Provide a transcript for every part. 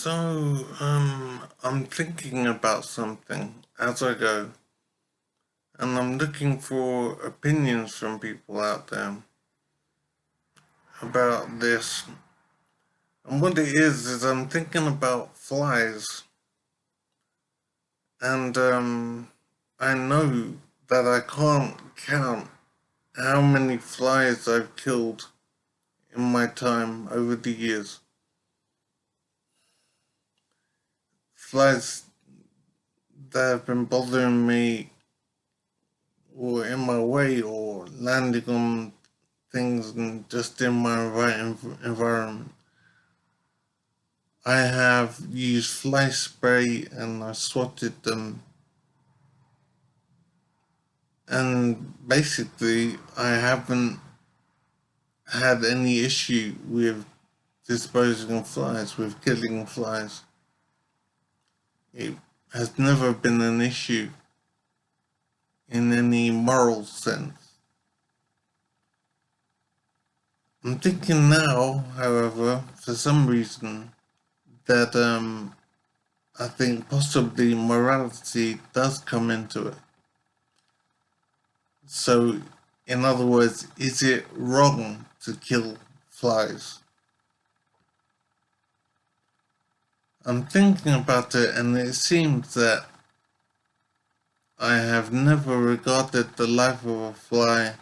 I'm thinking about something as I go, and I'm looking for opinions from people out there about this. And what it is I'm thinking about flies, and I know that I can't count how many flies I've killed in my time over the years. Flies that have been bothering me or in my way or landing on things and just in my right environment. I have used fly spray and I swatted them, and basically I haven't had any issue with disposing of flies, with killing flies. It has never been an issue in any moral sense. I'm thinking now, however, for some reason, that I think possibly morality does come into it. So, in other words, is it wrong to kill flies? I'm thinking about it, and it seems that I have never regarded the life of a fly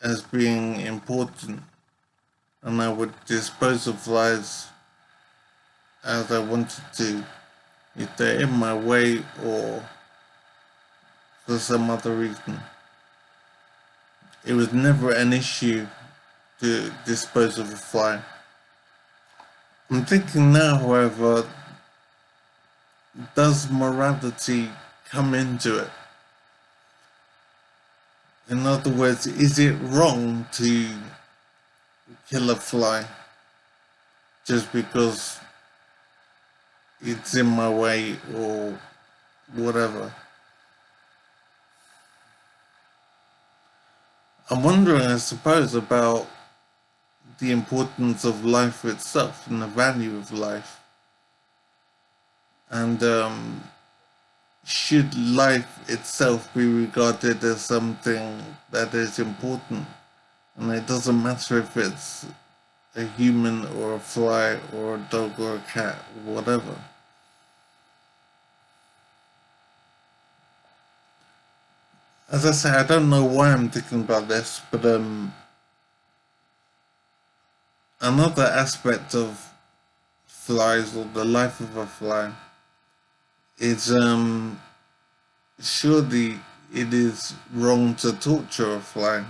as being important, and I would dispose of flies as I wanted to, if they're in my way or for some other reason. It was never an issue to dispose of a fly. I'm thinking now, however, does morality come into it? In other words, is it wrong to kill a fly just because it's in my way or whatever? I'm wondering, I suppose, about the importance of life itself and the value of life. And should life itself be regarded as something that is important? And it doesn't matter if it's a human or a fly or a dog or a cat, or whatever. As I say, I don't know why I'm thinking about this, but another aspect of flies or the life of a fly is surely it is wrong to torture a fly,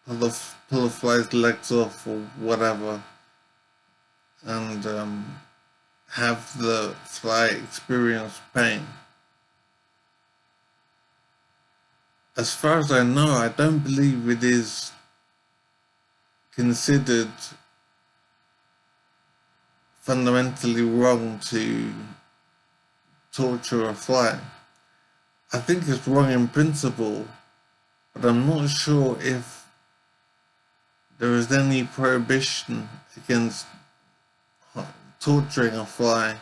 pull a fly's legs off or whatever, and have the fly experience pain. As far as I know, I don't believe it is considered fundamentally wrong to torture a fly. I think it's wrong in principle, but I'm not sure if there is any prohibition against torturing a fly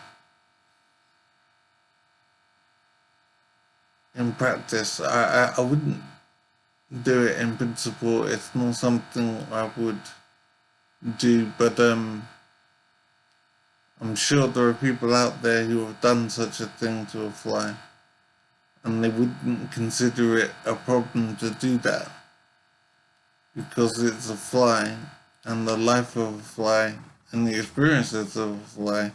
in practice. I wouldn't do it in principle. It's not something I would do, but I'm sure there are people out there who have done such a thing to a fly, and they wouldn't consider it a problem to do that because it's a fly, and the life of a fly and the experiences of a fly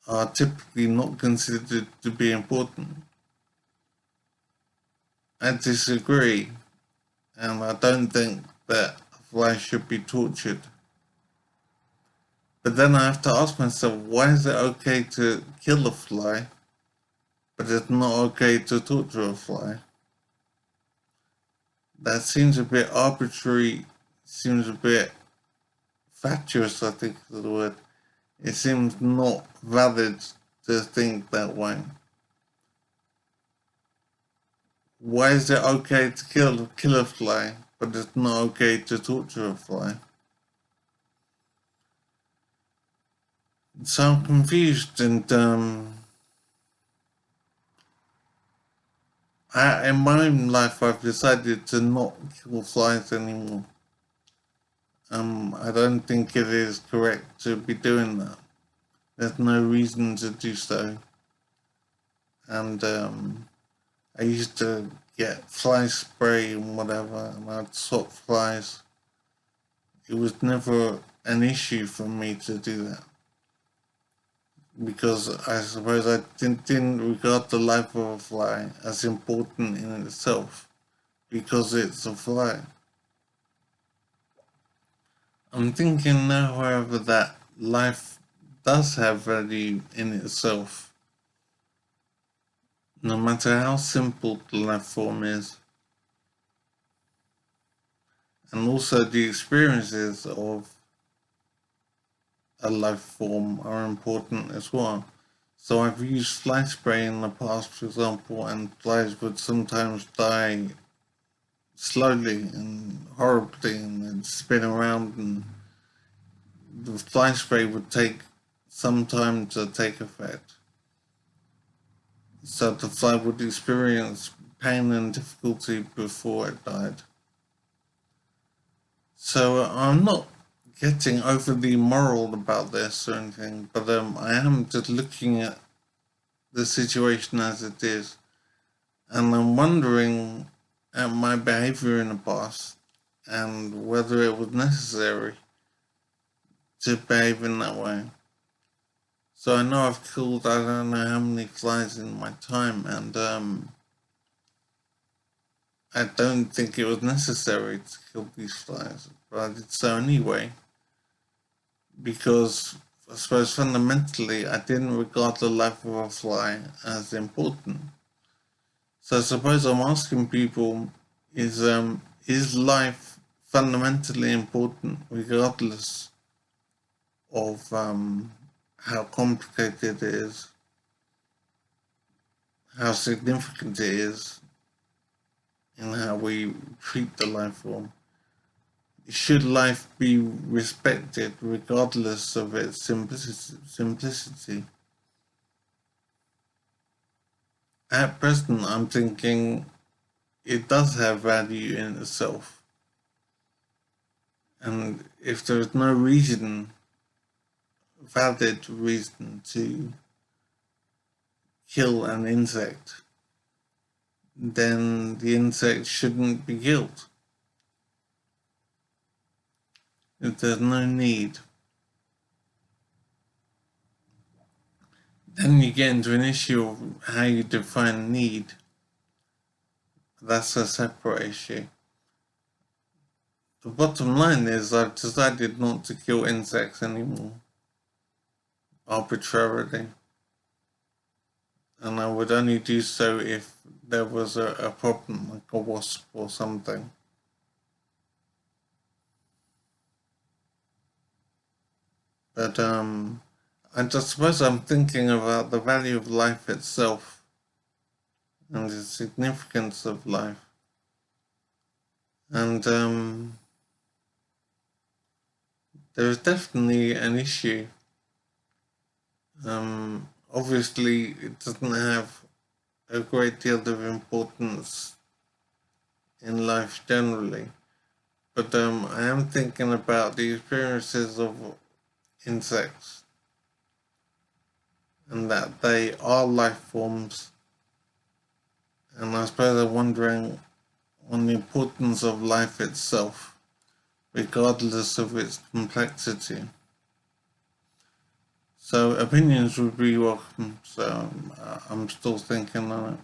are typically not considered to be important. I disagree, and I don't think that a fly should be tortured. But then I have to ask myself, why is it okay to kill a fly, but it's not okay to torture a fly? That seems a bit arbitrary, seems a bit fatuous, I think is the word. It seems not valid to think that way. Why is it okay to kill a fly, but it's not okay to torture a fly? So I'm confused, and in my own life, I've decided to not kill flies anymore. I don't think it is correct to be doing that. There's no reason to do so. And I used to get fly spray and whatever, and I'd swat flies. It was never an issue for me to do that, because I suppose I didn't regard the life of a fly as important in itself, because it's a fly. I'm thinking now, however, that life does have value in itself, no matter how simple the life form is, and also the experiences of a life form are important as well. So I've used fly spray in the past, for example, and flies would sometimes die slowly and horribly, and they'd spin around, and the fly spray would take some time to take effect. So the fly would experience pain and difficulty before it died. So I'm not getting overly moral about this or anything, but I am just looking at the situation as it is, and I'm wondering at my behavior in the past and whether it was necessary to behave in that way. So I know I've killed I don't know how many flies in my time, and I don't think it was necessary to kill these flies, but I did so anyway, because I suppose fundamentally I didn't regard the life of a fly as important. So I suppose I'm asking people, is life fundamentally important regardless of how complicated it is, how significant it is in how we treat the life form? Should life be respected regardless of its simplicity? At present, I'm thinking it does have value in itself. And if there is no reason, valid reason to kill an insect, then the insect shouldn't be killed. If there's no need, then you get into an issue of how you define need. That's a separate issue. The bottom line is I've decided not to kill insects anymore, arbitrarily. And I would only do so if there was a problem, like a wasp or something. But I just suppose I'm thinking about the value of life itself and the significance of life. And there is definitely an issue. Obviously, it doesn't have a great deal of importance in life generally, but I am thinking about the experiences of insects, and that they are life forms, and I suppose I'm wondering on the importance of life itself, regardless of its complexity. So opinions would be welcome, so I'm still thinking on it.